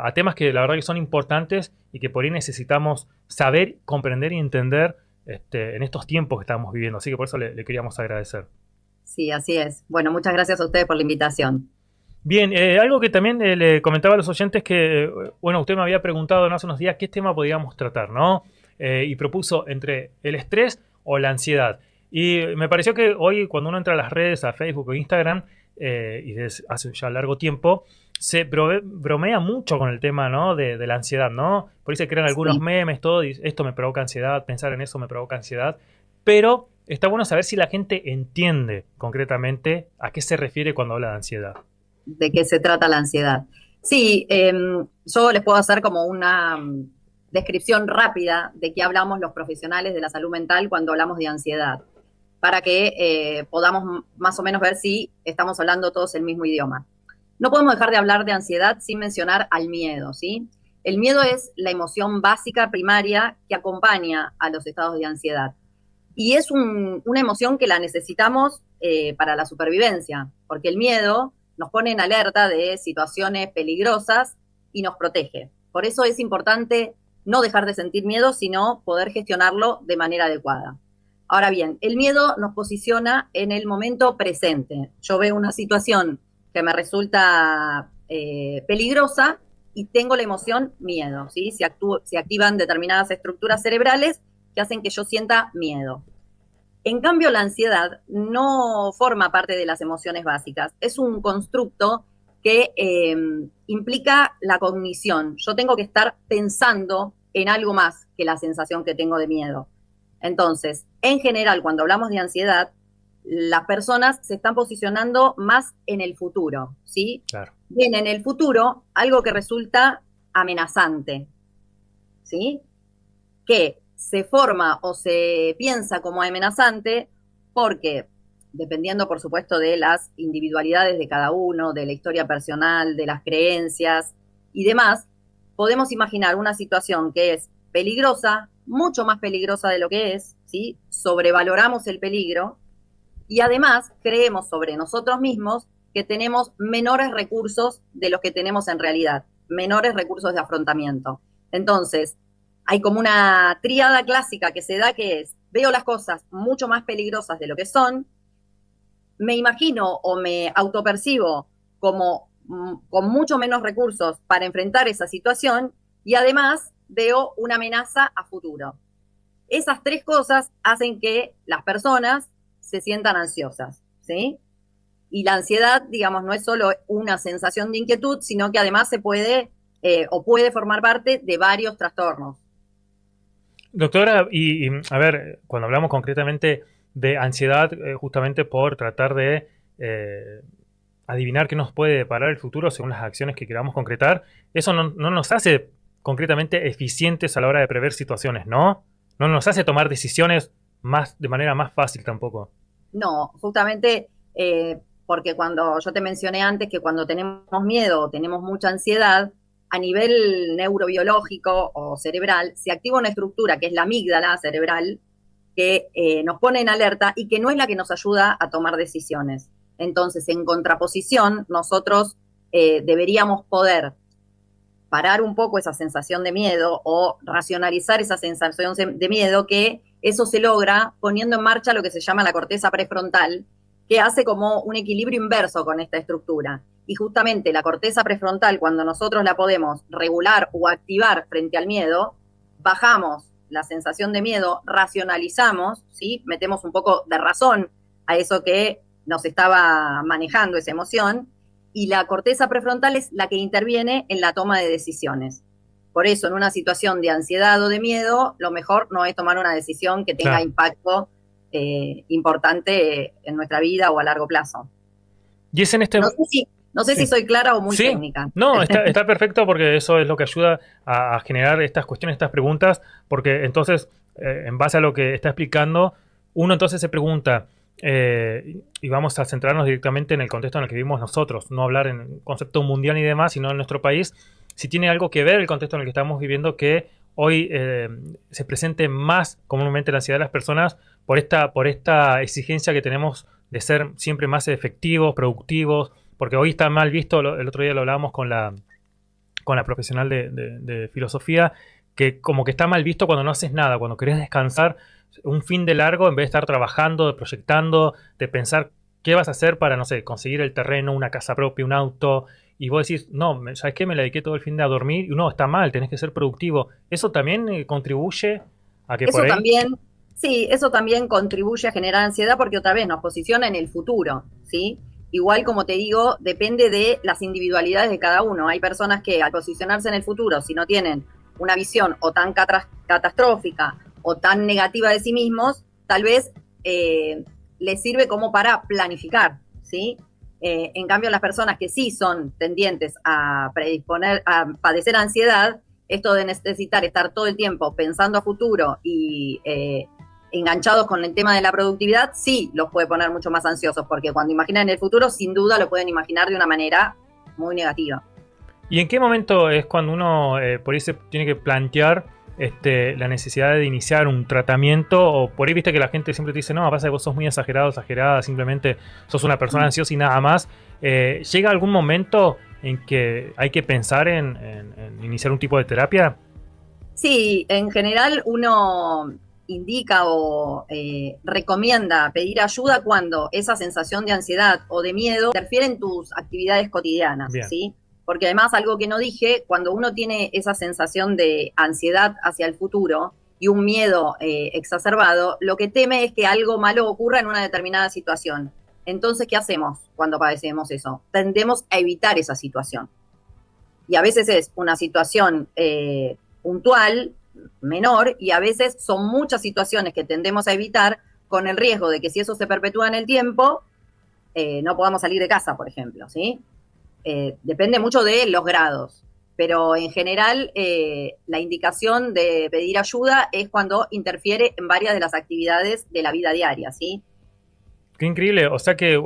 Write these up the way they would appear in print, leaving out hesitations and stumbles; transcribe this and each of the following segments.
a temas que la verdad que son importantes y que por ahí necesitamos saber, comprender y entender en estos tiempos que estamos viviendo. Así que por eso le queríamos agradecer. Sí, así es. Bueno, muchas gracias a ustedes por la invitación. Bien, algo que también le comentaba a los oyentes que, bueno, usted me había preguntado, ¿no?, hace unos días qué tema podíamos tratar, ¿no? Y propuso entre el estrés o la ansiedad. Y me pareció que hoy, cuando uno entra a las redes, a Facebook o Instagram, y desde hace ya largo tiempo, se bromea mucho con el tema, ¿no?, de la ansiedad, ¿no? Por ahí se crean algunos Sí. memes, todo, y esto me provoca ansiedad, pensar en eso me provoca ansiedad. Pero está bueno saber si la gente entiende concretamente a qué se refiere cuando habla de ansiedad. ¿De qué se trata la ansiedad? Sí, yo les puedo hacer como una descripción rápida de qué hablamos los profesionales de la salud mental cuando hablamos de ansiedad, para que podamos más o menos ver si estamos hablando todos el mismo idioma. No podemos dejar de hablar de ansiedad sin mencionar al miedo, ¿sí? El miedo es la emoción básica, primaria, que acompaña a los estados de ansiedad. Y es una emoción que la necesitamos para la supervivencia, porque el miedo nos pone en alerta de situaciones peligrosas y nos protege. Por eso es importante no dejar de sentir miedo, sino poder gestionarlo de manera adecuada. Ahora bien, el miedo nos posiciona en el momento presente. Yo veo una situación que me resulta peligrosa y tengo la emoción miedo, ¿sí? Se activan determinadas estructuras cerebrales que hacen que yo sienta miedo. En cambio, la ansiedad no forma parte de las emociones básicas. Es un constructo que implica la cognición. Yo tengo que estar pensando en algo más que la sensación que tengo de miedo. Entonces, en general, cuando hablamos de ansiedad, las personas se están posicionando más en el futuro, ¿sí? Claro. Bien, en el futuro, algo que resulta amenazante, ¿sí? Que se forma o se piensa como amenazante porque, dependiendo por supuesto de las individualidades de cada uno, de la historia personal, de las creencias y demás, podemos imaginar una situación que es peligrosa, mucho más peligrosa de lo que es, ¿sí? Sobrevaloramos el peligro y además creemos sobre nosotros mismos que tenemos menores recursos de los que tenemos en realidad, menores recursos de afrontamiento. Entonces, hay como una tríada clásica que se da que es, veo las cosas mucho más peligrosas de lo que son, me imagino o me autopercibo como con mucho menos recursos para enfrentar esa situación y además veo una amenaza a futuro. Esas tres cosas hacen que las personas se sientan ansiosas, ¿sí? Y la ansiedad, digamos, no es solo una sensación de inquietud, sino que además se puede o puede formar parte de varios trastornos. Doctora, a ver, cuando hablamos concretamente de ansiedad, justamente por tratar de eh, adivinar qué nos puede deparar el futuro según las acciones que queramos concretar, eso no nos hace concretamente eficientes a la hora de prever situaciones, ¿no? No nos hace tomar decisiones de manera más fácil tampoco. No, justamente porque cuando yo te mencioné antes que cuando tenemos miedo o tenemos mucha ansiedad, a nivel neurobiológico o cerebral, se activa una estructura que es la amígdala cerebral, que nos pone en alerta y que no es la que nos ayuda a tomar decisiones. Entonces, en contraposición, nosotros deberíamos poder parar un poco esa sensación de miedo o racionalizar esa sensación de miedo, que eso se logra poniendo en marcha lo que se llama la corteza prefrontal, que hace como un equilibrio inverso con esta estructura. Y justamente la corteza prefrontal, cuando nosotros la podemos regular o activar frente al miedo, bajamos la sensación de miedo, racionalizamos, ¿sí? Metemos un poco de razón a eso que nos estaba manejando esa emoción, y la corteza prefrontal es la que interviene en la toma de decisiones. Por eso, en una situación de ansiedad o de miedo, lo mejor no es tomar una decisión que tenga Claro. impacto importante en nuestra vida o a largo plazo. Y es en este... No sé si Sí. soy clara o muy Sí, técnica. no, está perfecto porque eso es lo que ayuda a generar estas cuestiones, estas preguntas, porque entonces, en base a lo que está explicando, uno entonces se pregunta, y vamos a centrarnos directamente en el contexto en el que vivimos nosotros, no hablar en concepto mundial ni demás, sino en nuestro país, si tiene algo que ver el contexto en el que estamos viviendo, que hoy se presente más comúnmente la ansiedad de las personas por esta exigencia que tenemos de ser siempre más efectivos, productivos, porque hoy está mal visto, el otro día lo hablábamos con con la profesional de filosofía, que como que está mal visto cuando no haces nada, cuando querés descansar un fin de largo en vez de estar trabajando, de proyectando, de pensar qué vas a hacer para, no sé, conseguir el terreno, una casa propia, un auto, y vos decís, no, ¿sabes qué? Me la dediqué todo el fin de a dormir, y no, está mal, tenés que ser productivo. ¿Eso también contribuye a que por Eso ahí? también, sí, eso también contribuye a generar ansiedad porque otra vez nos posiciona en el futuro, ¿sí? Igual, como te digo, depende de las individualidades de cada uno. Hay personas que al posicionarse en el futuro, si no tienen una visión o tan catastrófica o tan negativa de sí mismos, tal vez les sirve como para planificar, ¿sí? En cambio, las personas que sí son tendientes a predisponer, a padecer ansiedad, esto de necesitar estar todo el tiempo pensando a futuro y enganchados con el tema de la productividad, sí los puede poner mucho más ansiosos, porque cuando imaginan el futuro, sin duda lo pueden imaginar de una manera muy negativa. ¿Y en qué momento es cuando uno por ahí se tiene que plantear la necesidad de iniciar un tratamiento? O por ahí viste que la gente siempre te dice, no, pasa que vos sos muy exagerado, exagerada, simplemente sos una persona ansiosa y nada más. ¿Llega algún momento en que hay que pensar en iniciar un tipo de terapia? Sí, en general uno indica o recomienda pedir ayuda cuando esa sensación de ansiedad o de miedo interfiere en tus actividades cotidianas, Bien. ¿sí? Porque además, algo que no dije, cuando uno tiene esa sensación de ansiedad hacia el futuro y un miedo exacerbado, lo que teme es que algo malo ocurra en una determinada situación. Entonces, ¿qué hacemos cuando padecemos eso? Tendemos a evitar esa situación. Y a veces es una situación puntual, menor, y a veces son muchas situaciones que tendemos a evitar con el riesgo de que si eso se perpetúa en el tiempo, no podamos salir de casa, por ejemplo, ¿sí? Depende mucho de los grados, pero en general la indicación de pedir ayuda es cuando interfiere en varias de las actividades de la vida diaria, ¿sí? Qué increíble, o sea que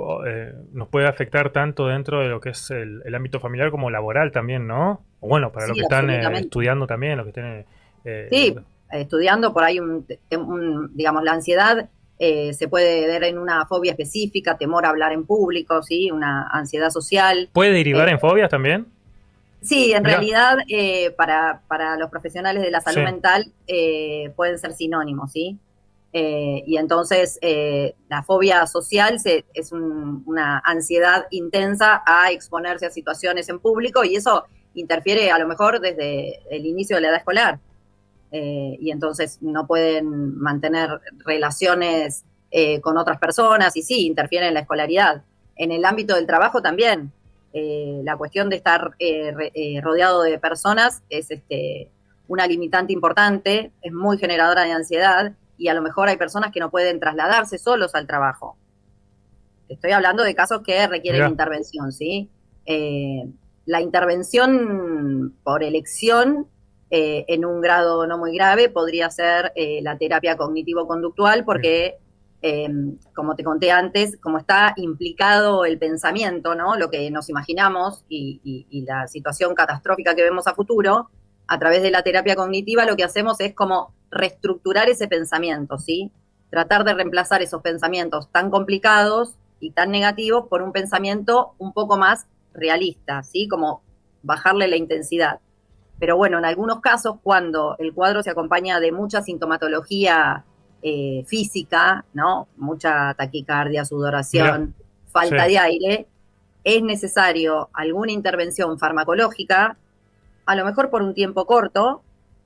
nos puede afectar tanto dentro de lo que es el ámbito familiar como laboral también, ¿no? O bueno, para los Sí, que están absolutamente. estudiando también, los que estén... Sí, estudiando por ahí, digamos, la ansiedad se puede ver en una fobia específica, temor a hablar en público, ¿sí? Una ansiedad social. ¿Puede Eh, derivar en fobias también? sí, en Mirá, realidad, para los profesionales de la sí. salud mental pueden ser sinónimos, ¿sí? Y entonces la fobia social es una ansiedad intensa a exponerse a situaciones en público y eso interfiere a lo mejor desde el inicio de la edad escolar. Y entonces no pueden mantener relaciones con otras personas y sí, interfieren en la escolaridad. En el ámbito del trabajo también, la cuestión de estar rodeado de personas es una limitante importante, es muy generadora de ansiedad y a lo mejor hay personas que no pueden trasladarse solos al trabajo. Estoy hablando de casos que requieren Mirá, intervención, ¿sí? La intervención por elección en un grado no muy grave podría ser la terapia cognitivo-conductual bien. porque, como te conté antes, como está implicado el pensamiento, ¿no? Lo que nos imaginamos y la situación catastrófica que vemos a futuro, a través de la terapia cognitiva lo que hacemos es como reestructurar ese pensamiento, ¿sí? Tratar de reemplazar esos pensamientos tan complicados y tan negativos por un pensamiento un poco más realista, ¿sí? Como bajarle la intensidad. Pero bueno, en algunos casos, cuando el cuadro se acompaña de mucha sintomatología física, ¿no? Mucha taquicardia, Mirá, sudoración, sí. falta de aire, es necesario alguna intervención farmacológica, a lo mejor por un tiempo corto,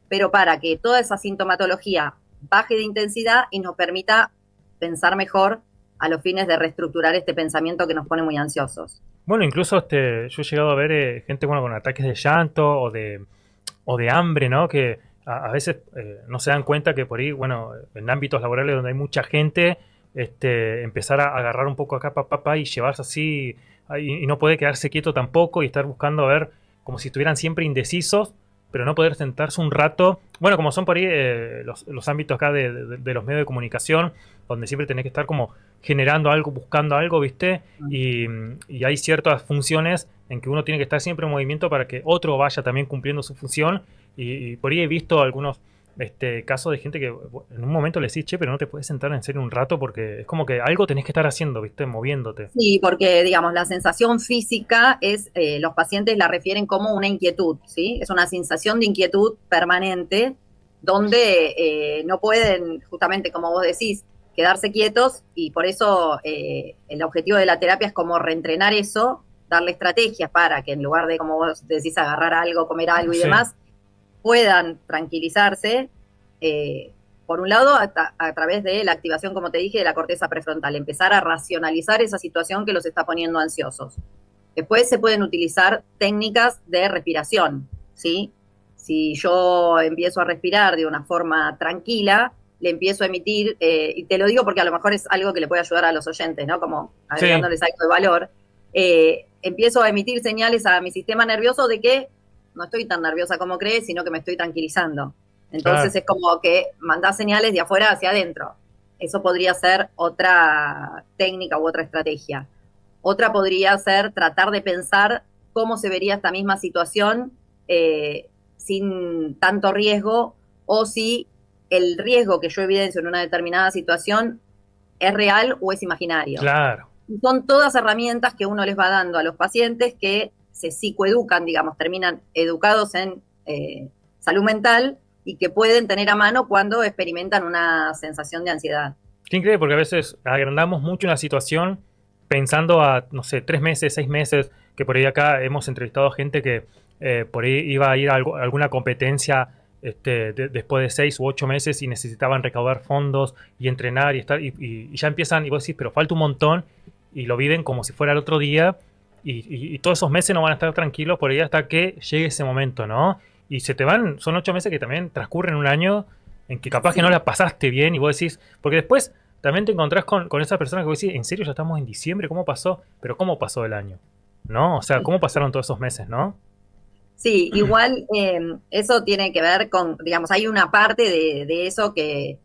pero para que toda esa sintomatología baje de intensidad y nos permita pensar mejor a los fines de reestructurar este pensamiento que nos pone muy ansiosos. Bueno, incluso yo he llegado a ver gente bueno, con ataques de llanto o de hambre, ¿no? Que a veces no se dan cuenta que por ahí, bueno, en ámbitos laborales donde hay mucha gente, empezar a agarrar un poco acá, papá, y llevarse así, y no puede quedarse quieto tampoco y estar buscando a ver como si estuvieran siempre indecisos, pero no poder sentarse un rato. Bueno, como son por ahí los ámbitos acá de los medios de comunicación, donde siempre tenés que estar como generando algo, buscando algo, ¿viste? Y hay ciertas funciones en que uno tiene que estar siempre en movimiento para que otro vaya también cumpliendo su función. Y por ahí he visto algunos casos de gente que en un momento le decís, che, pero no te puedes sentar en serio un rato porque es como que algo tenés que estar haciendo, ¿viste? Moviéndote. Sí, porque digamos, la sensación física es, los pacientes la refieren como una inquietud, ¿sí? Es una sensación de inquietud permanente donde no pueden, justamente como vos decís, quedarse quietos y por eso el objetivo de la terapia es como reentrenar eso, darle estrategias para que en lugar de, como vos decís, agarrar algo, comer algo y Sí, demás, puedan tranquilizarse, por un lado, a través de la activación, como te dije, de la corteza prefrontal, empezar a racionalizar esa situación que los está poniendo ansiosos. Después se pueden utilizar técnicas de respiración, ¿sí? Si yo empiezo a respirar de una forma tranquila, le empiezo a emitir, y te lo digo porque a lo mejor es algo que le puede ayudar a los oyentes, ¿no? Como sí, agregándoles algo de valor, empiezo a emitir señales a mi sistema nervioso de que no estoy tan nerviosa como crees, sino que me estoy tranquilizando. Entonces claro. es como que mandás señales de afuera hacia adentro. Eso podría ser otra técnica u otra estrategia. Otra podría ser tratar de pensar cómo se vería esta misma situación sin tanto riesgo o si el riesgo que yo evidencio en una determinada situación es real o es imaginario. Claro. Son todas herramientas que uno les va dando a los pacientes que se psicoeducan, digamos, terminan educados en salud mental y que pueden tener a mano cuando experimentan una sensación de ansiedad. Qué increíble, porque a veces agrandamos mucho una situación pensando a, no sé, 3 meses, 6 meses, que por ahí acá hemos entrevistado a gente que por ahí iba a ir a alguna competencia después de 6 u 8 meses y necesitaban recaudar fondos y entrenar y estar, y ya empiezan, y vos decís, pero falta un montón, y lo viven como si fuera el otro día, y todos esos meses no van a estar tranquilos por ahí hasta que llegue ese momento, ¿no? Y se te van, son 8 meses que también transcurren un año en que capaz que no Sí. la pasaste bien y vos decís, porque después también te encontrás con esa persona que vos decís, ¿en serio ya estamos en diciembre? ¿Cómo pasó? Pero ¿cómo pasó el año? ¿No? O sea, ¿cómo pasaron todos esos meses, no? Sí, igual eso tiene que ver con, digamos, hay una parte de eso que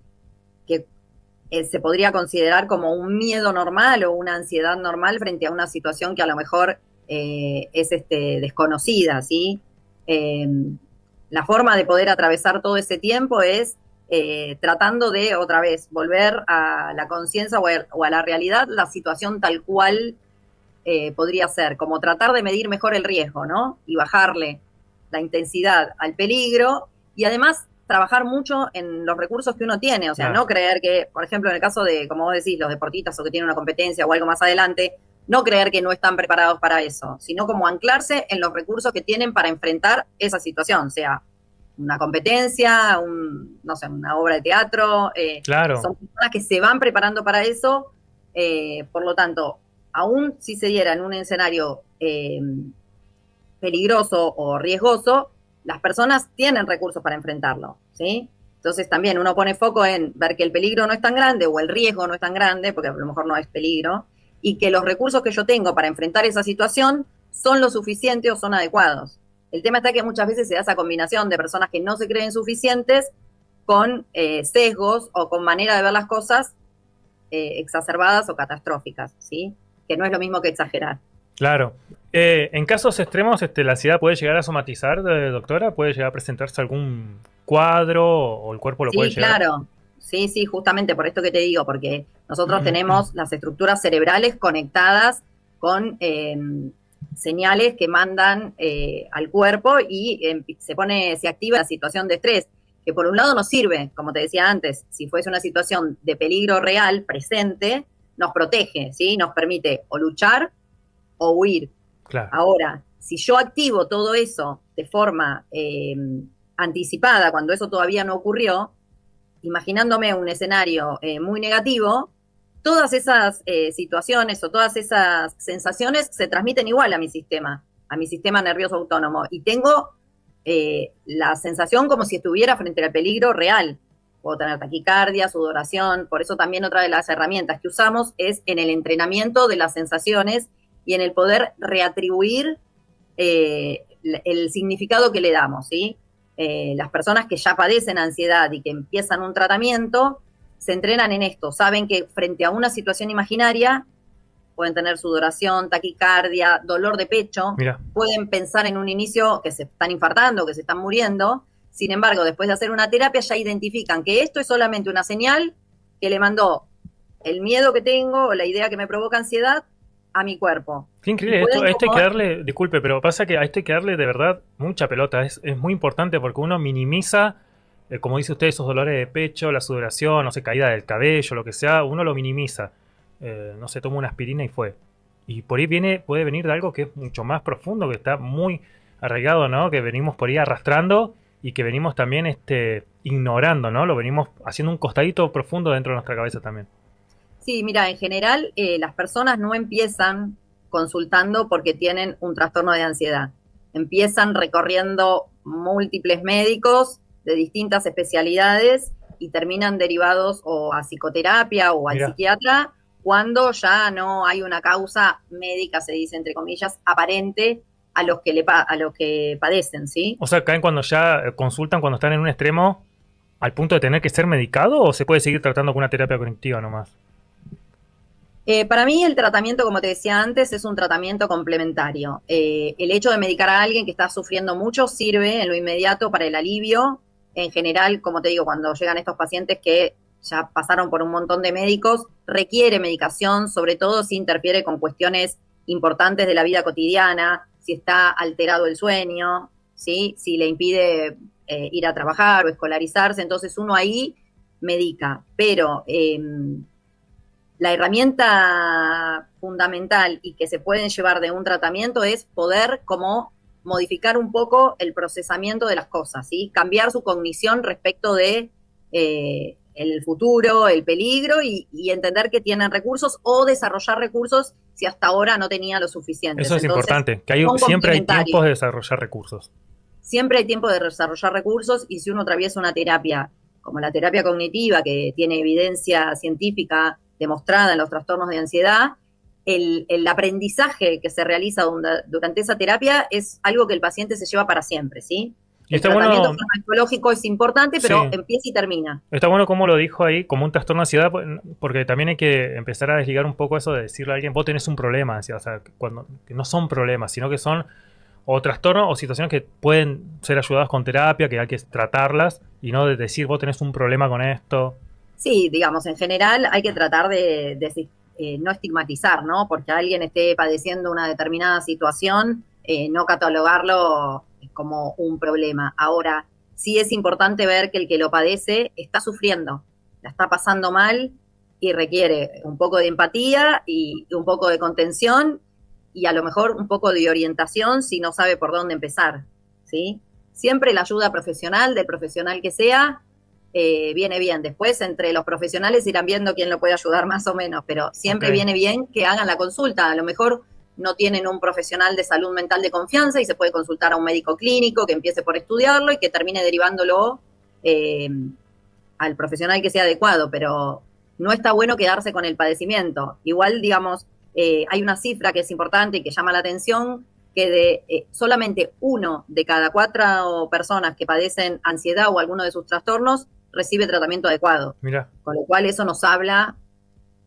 se podría considerar como un miedo normal o una ansiedad normal frente a una situación que a lo mejor es desconocida, ¿sí? Eh, la forma de poder atravesar todo ese tiempo es tratando de, otra vez, volver a la conciencia o a la realidad, la situación tal cual podría ser, como tratar de medir mejor el riesgo, ¿no? Y bajarle la intensidad al peligro y además trabajar mucho en los recursos que uno tiene, o sea, Claro. no creer que, por ejemplo, en el caso de, como vos decís, los deportistas o que tienen una competencia o algo más adelante, no creer que no están preparados para eso, sino como anclarse en los recursos que tienen para enfrentar esa situación, sea una competencia, no sé, una obra de teatro, Claro. son personas que se van preparando para eso, por lo tanto, aún si se diera en un escenario peligroso o riesgoso, las personas tienen recursos para enfrentarlo, ¿sí? Entonces también uno pone foco en ver que el peligro no es tan grande o el riesgo no es tan grande, porque a lo mejor no es peligro, y que los recursos que yo tengo para enfrentar esa situación son lo suficiente o son adecuados. El tema está que muchas veces se da esa combinación de personas que no se creen suficientes con sesgos o con manera de ver las cosas exacerbadas o catastróficas, ¿sí? Que no es lo mismo que exagerar. Claro. En casos extremos, la ansiedad puede llegar a somatizar, doctora, puede llegar a presentarse algún cuadro o el cuerpo lo puede Sí, llegar. claro. Sí, sí, justamente por esto que te digo, porque nosotros tenemos las estructuras cerebrales conectadas con señales que mandan al cuerpo y se activa la situación de estrés, que por un lado nos sirve, como te decía antes, si fuese una situación de peligro real, presente, nos protege, ¿sí? Nos permite o luchar o huir. Claro. Ahora, si yo activo todo eso de forma anticipada, cuando eso todavía no ocurrió, imaginándome un escenario muy negativo, todas esas situaciones o todas esas sensaciones se transmiten igual a mi sistema nervioso autónomo. Y tengo la sensación como si estuviera frente al peligro real. Puedo tener taquicardia, sudoración, por eso también otra de las herramientas que usamos es en el entrenamiento de las sensaciones y en el poder reatribuir el significado que le damos, ¿sí? Las personas que ya padecen ansiedad y que empiezan un tratamiento, se entrenan en esto, saben que frente a una situación imaginaria pueden tener sudoración, taquicardia, dolor de pecho, Mira. pueden pensar en un inicio que se están infartando, que se están muriendo, Sin embargo, después de hacer una terapia ya identifican que esto es solamente una señal que le mandó el miedo que tengo o la idea que me provoca ansiedad a mi cuerpo. Qué Y increíble esto. pueden A esto hay que como, darle, disculpe, pero pasa que a esto hay que darle de verdad mucha pelota. Es muy importante porque uno minimiza, como dice usted, esos dolores de pecho, la sudoración, no sé, caída del cabello, lo que sea, uno lo minimiza. No se toma una aspirina y fue. Y por ahí puede venir de algo que es mucho más profundo, que está muy arraigado, ¿no? Que venimos por ahí arrastrando y que venimos también ignorando, ¿no? Lo venimos haciendo un costadito profundo dentro de nuestra cabeza también. sí, mira, en general las personas no empiezan consultando porque tienen un trastorno de ansiedad. Empiezan recorriendo múltiples médicos de distintas especialidades y terminan derivados o a psicoterapia o al Mira, psiquiatra cuando ya no hay una causa médica, se dice entre comillas, aparente a los que, a los que padecen, ¿sí? o sea, caen cuando ya consultan, cuando están en un extremo, al punto de tener que ser medicado o se puede seguir tratando con una terapia cognitiva nomás. Para mí el tratamiento, como te decía antes, es un tratamiento complementario. El hecho de medicar a alguien que está sufriendo mucho sirve en lo inmediato para el alivio. En general, como te digo, cuando llegan estos pacientes que ya pasaron por un montón de médicos, requiere medicación, sobre todo si interfiere con cuestiones importantes de la vida cotidiana, si está alterado el sueño, ¿sí? Si le impide ir a trabajar o escolarizarse, entonces uno ahí medica. Pero la herramienta fundamental y que se pueden llevar de un tratamiento es poder como modificar un poco el procesamiento de las cosas, ¿sí? Cambiar su cognición respecto de el futuro, el peligro y entender que tienen recursos o desarrollar recursos si hasta ahora no tenía lo suficientes. Eso es Entonces, importante, que son siempre hay complementarios. tiempos de desarrollar recursos. Siempre hay tiempo de desarrollar recursos y si uno atraviesa una terapia como la terapia cognitiva, que tiene evidencia científica demostrada en los trastornos de ansiedad, el aprendizaje que se realiza durante esa terapia es algo que el paciente se lleva para siempre, ¿sí? Y El está tratamiento bueno, farmacológico es importante, pero sí, empieza y termina. está bueno como lo dijo ahí, como un trastorno de ansiedad, porque también hay que empezar a desligar un poco eso de decirle a alguien, vos tenés un problema de ansiedad, o sea, que no son problemas, sino que son o trastornos o situaciones que pueden ser ayudadas con terapia, que hay que tratarlas, y no de decir, vos tenés un problema con esto. Sí, digamos, en general hay que tratar de no estigmatizar, ¿no? Porque alguien esté padeciendo una determinada situación, no catalogarlo como un problema. Ahora, sí es importante ver que el que lo padece está sufriendo, la está pasando mal y requiere un poco de empatía y un poco de contención y a lo mejor un poco de orientación si no sabe por dónde empezar, ¿sí? Siempre la ayuda profesional, del profesional que sea, viene bien. Después, entre los profesionales irán viendo quién lo puede ayudar más o menos, pero Ok. siempre viene bien que hagan la consulta. A lo mejor no tienen un profesional de salud mental de confianza y se puede consultar a un médico clínico que empiece por estudiarlo y que termine derivándolo eh, al profesional que sea adecuado, pero no está bueno quedarse con el padecimiento. Igual, digamos, hay una cifra que es importante y que llama la atención, que de solamente 1 de cada 4 personas que padecen ansiedad o alguno de sus trastornos recibe tratamiento adecuado. Mira, Con lo cual eso nos habla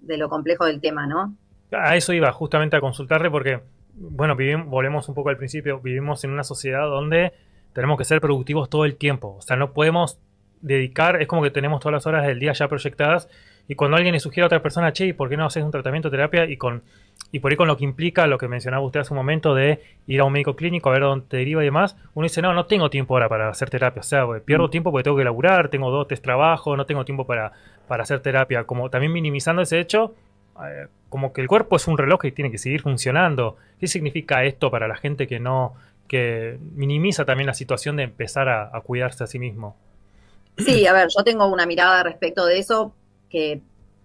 de lo complejo del tema, ¿no? a eso iba justamente a consultarle porque, bueno, volvemos un poco al principio, vivimos en una sociedad donde tenemos que ser productivos todo el tiempo, o sea, no podemos dedicar, es como que tenemos todas las horas del día ya proyectadas y cuando alguien le sugiere a otra persona, che, ¿y por qué no haces un tratamiento, terapia? Y por ahí con lo que implica, lo que mencionaba usted hace un momento de ir a un médico clínico a ver dónde te deriva y demás, uno dice, no, no tengo tiempo ahora para hacer terapia, o sea, pierdo tiempo porque tengo que laburar, tengo 2, 3 trabajos, no tengo tiempo para hacer terapia, como también minimizando ese hecho, como que el cuerpo es un reloj y tiene que seguir funcionando. ¿Qué significa esto para la gente que no, que minimiza también la situación de empezar a cuidarse a sí mismo? Sí, a ver, yo tengo una mirada respecto de eso que,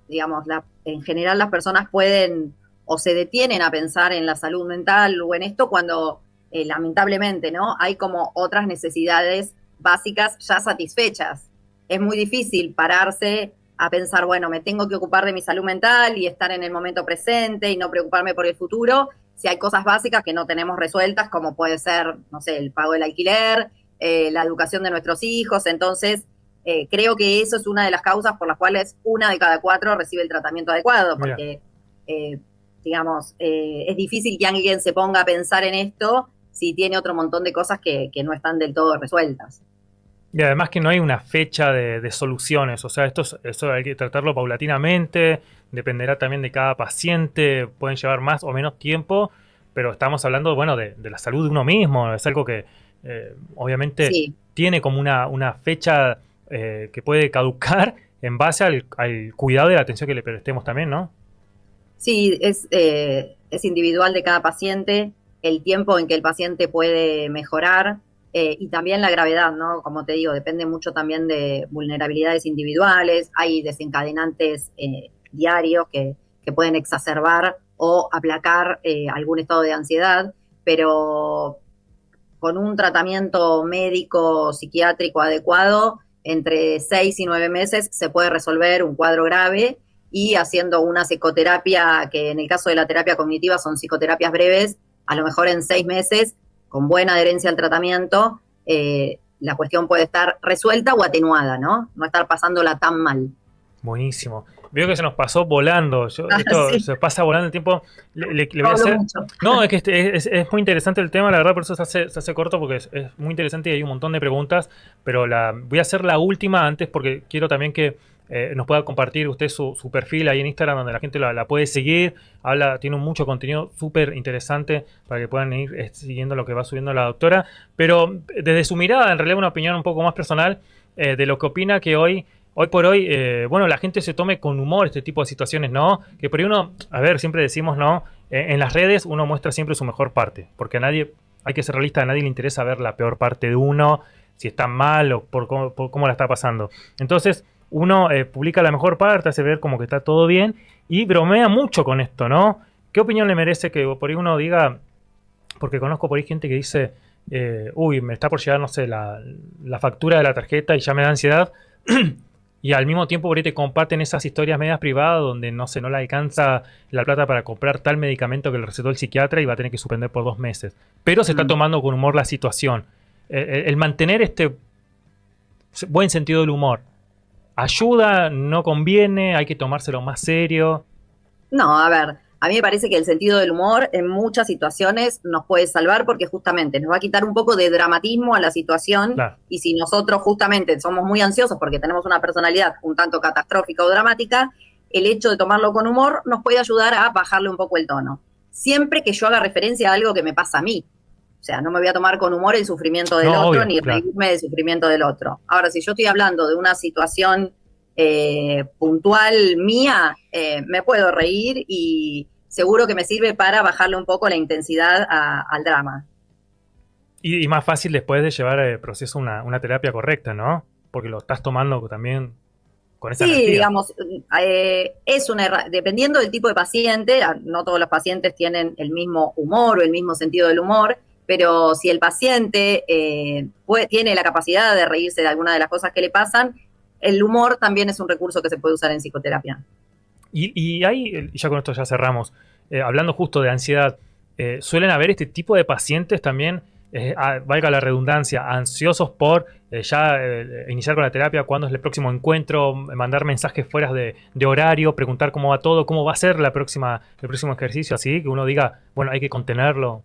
digamos, en general las personas pueden o se detienen a pensar en la salud mental o en esto cuando lamentablemente, ¿no? Hay como otras necesidades básicas ya satisfechas. Es muy difícil pararse a pensar, bueno, me tengo que ocupar de mi salud mental y estar en el momento presente y no preocuparme por el futuro, si hay cosas básicas que no tenemos resueltas, como puede ser, no sé, el pago del alquiler, la educación de nuestros hijos. Entonces, creo que eso es una de las causas por las cuales 1 de cada 4 recibe el tratamiento adecuado, Mira, porque, digamos, es difícil que alguien se ponga a pensar en esto si tiene otro montón de cosas que no están del todo resueltas. Y además que no hay una fecha de soluciones, o sea, esto hay que tratarlo paulatinamente, dependerá también de cada paciente, pueden llevar más o menos tiempo, pero estamos hablando, bueno, de la salud de uno mismo, es algo que obviamente Sí, tiene como una fecha que puede caducar en base al cuidado y la atención que le prestemos también, ¿no? sí, es individual de cada paciente, el tiempo en que el paciente puede mejorar y también la gravedad, ¿no? Como te digo, depende mucho también de vulnerabilidades individuales, hay desencadenantes diarios que pueden exacerbar o aplacar algún estado de ansiedad, pero con un tratamiento médico psiquiátrico adecuado, entre 6 y 9 meses se puede resolver un cuadro grave y haciendo una psicoterapia, que en el caso de la terapia cognitiva son psicoterapias breves, a lo mejor en 6 meses, con buena adherencia al tratamiento, la cuestión puede estar resuelta o atenuada, ¿no? No estar pasándola tan mal. Buenísimo. Veo que se nos pasó volando. Esto Sí, se pasa volando el tiempo. Le no voy a hablo hacer. mucho. No, es que es muy interesante el tema, la verdad, por eso se hace corto, porque es muy interesante y hay un montón de preguntas. Pero voy a hacer la última antes, porque quiero también que nos pueda compartir usted su perfil ahí en Instagram, donde la gente la puede seguir. Tiene mucho contenido súper interesante para que puedan ir siguiendo lo que va subiendo la doctora. Pero desde su mirada, en realidad, una opinión un poco más personal de lo que opina que hoy por hoy, bueno, la gente se tome con humor este tipo de situaciones, ¿no? Que por ahí uno, a ver, siempre decimos, ¿no? En las redes uno muestra siempre su mejor parte, porque a nadie, hay que ser realista, a nadie le interesa ver la peor parte de uno, si está mal o por cómo la está pasando. Entonces, uno publica la mejor parte, hace ver como que está todo bien y bromea mucho con esto, ¿no? ¿Qué opinión le merece que por ahí uno diga, porque conozco por ahí gente que dice, uy, me está por llegar, no sé, la factura de la tarjeta y ya me da ansiedad? Y al mismo tiempo por ahí te comparten esas historias medias privadas donde no sé, no le alcanza la plata para comprar tal medicamento que le recetó el psiquiatra y va a tener que suspender por 2 meses. Pero se está Mm. tomando con humor la situación. El mantener este buen sentido del humor ayuda, no conviene, hay que tomárselo más serio. No, a ver, a mí me parece que el sentido del humor en muchas situaciones nos puede salvar porque justamente nos va a quitar un poco de dramatismo a la situación Claro. y si nosotros justamente somos muy ansiosos porque tenemos una personalidad un tanto catastrófica o dramática, el hecho de tomarlo con humor nos puede ayudar a bajarle un poco el tono. Siempre que yo haga referencia a algo que me pasa a mí. O sea, no me voy a tomar con humor el sufrimiento del No, otro obvio, ni claro. reírme del sufrimiento del otro. Ahora, si yo estoy hablando de una situación puntual mía, me puedo reír y seguro que me sirve para bajarle un poco la intensidad al drama. Y más fácil después de llevar el proceso una terapia correcta, ¿no? Porque lo estás tomando también con esa Sí, energía. digamos, dependiendo del tipo de paciente, no todos los pacientes tienen el mismo humor o el mismo sentido del humor, pero si el paciente tiene la capacidad de reírse de alguna de las cosas que le pasan, el humor también es un recurso que se puede usar en psicoterapia. Y ahí, ya con esto ya cerramos, hablando justo de ansiedad, suelen haber este tipo de pacientes también, valga la redundancia, ansiosos por iniciar con la terapia, cuándo es el próximo encuentro, mandar mensajes fuera de horario, preguntar cómo va todo, cómo va a ser el próximo ejercicio, así que uno diga, bueno, hay que contenerlo.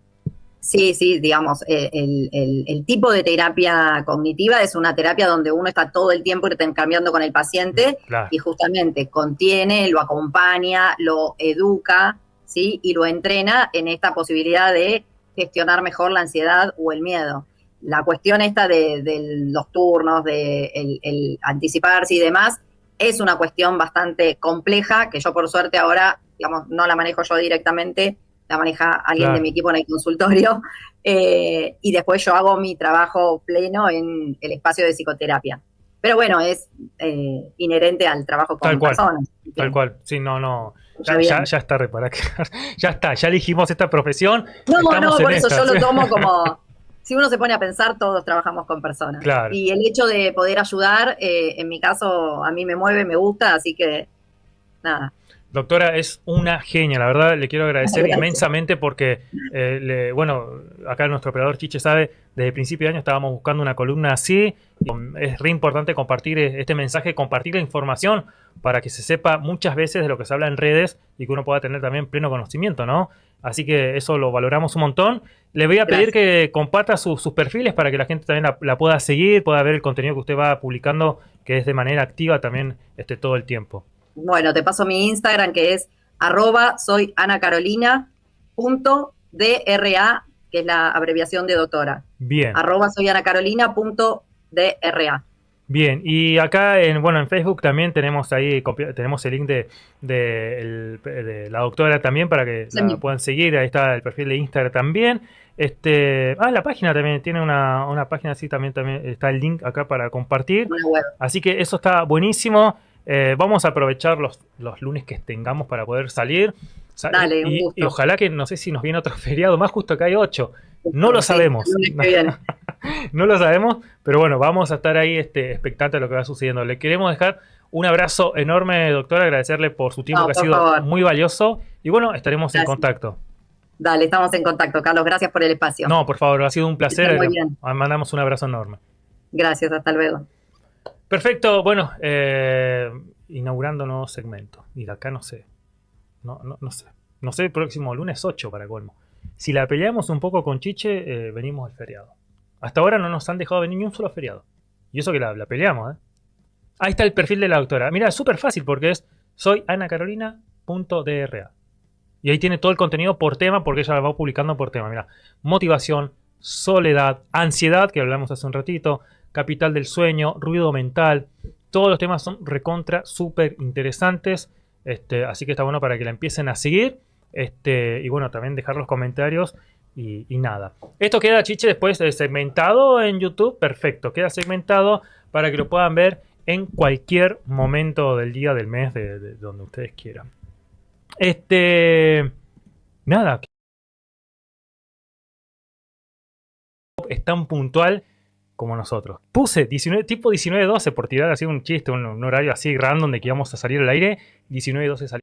Sí, sí, digamos, el tipo de terapia cognitiva es una terapia donde uno está todo el tiempo intercambiando con el paciente Claro, y justamente contiene, lo acompaña, lo educa, ¿sí? Y lo entrena en esta posibilidad de gestionar mejor la ansiedad o el miedo. La cuestión esta de los turnos, de el anticiparse y demás, es una cuestión bastante compleja que yo por suerte ahora, digamos, no la manejo yo directamente, la maneja alguien de claro. mi equipo en el consultorio, y después yo hago mi trabajo pleno en el espacio de psicoterapia. Pero bueno, es inherente al trabajo Tal con cual, personas. tal cual. Sí, no, no. Ya bien. Ya es tarde para quedar. Ya está, ya elegimos esta profesión, No, estamos no, en por eso esta. yo ¿Sí? lo tomo como, si uno se pone a pensar, todos trabajamos con personas. Claro. Y el hecho de poder ayudar, en mi caso, a mí me mueve, me gusta, así que nada. Doctora, es una genia, la verdad le quiero agradecer Gracias. inmensamente porque, bueno, acá nuestro operador Chiche sabe, desde el principio de año estábamos buscando una columna así, y es re importante compartir este mensaje, compartir la información para que se sepa muchas veces de lo que se habla en redes y que uno pueda tener también pleno conocimiento, ¿no? Así que eso lo valoramos un montón. Le voy a pedir Gracias. que comparta sus perfiles para que la gente también la pueda seguir, pueda ver el contenido que usted va publicando, que es de manera activa también todo el tiempo. Bueno, te paso mi Instagram que es @soyanacarolina.dra, que es la abreviación de doctora. Bien. @soyanacarolina.dra. Bien, y acá en Facebook también tenemos ahí, tenemos el link de la doctora también para que la puedan seguir. Ahí está el perfil de Instagram también. La página también tiene una página así, también está el link acá para compartir. Una web. Así que eso está buenísimo. Vamos a aprovechar los lunes que tengamos para poder salir. Dale, un Y gusto. ojalá que, no sé si nos viene otro feriado más, justo acá hay 8. No lo sabemos. El lunes que viene. No lo sabemos, pero bueno, vamos a estar ahí expectantes de lo que va sucediendo. Le queremos dejar un abrazo enorme, doctora, agradecerle por su tiempo, que ha por sido favor. muy valioso. Y bueno, estaremos en Gracias. contacto. Dale, estamos en contacto, Carlos. Gracias por el espacio. No, por favor, ha sido un placer. Muy bien. Mandamos un abrazo enorme. Gracias, hasta luego. Perfecto, bueno, inaugurando nuevo segmento. Y de acá no sé. No sé. No sé, el próximo lunes 8 para colmo. Si la peleamos un poco con Chiche, venimos al feriado. Hasta ahora no nos han dejado venir ni un solo feriado. Y eso que la peleamos, ¿eh? Ahí está el perfil de la doctora. Mira, es súper fácil porque es soyanacarolina.dra. Y ahí tiene todo el contenido por tema, porque ella va publicando por tema. Mira, motivación, soledad, ansiedad, que hablamos hace un ratito, capital del sueño, ruido mental. Todos los temas son recontra, súper interesantes. Así que está bueno para que la empiecen a seguir. Y bueno, también dejar los comentarios. Y nada. Esto queda, Chiche, después segmentado en YouTube. Perfecto. Queda segmentado para que lo puedan ver en cualquier momento del día, del mes, de donde ustedes quieran. Nada. Es tan puntual como nosotros. Puse 19, tipo 19:12 por tirar así un chiste, un horario así random de que íbamos a salir al aire. 19:12 salió.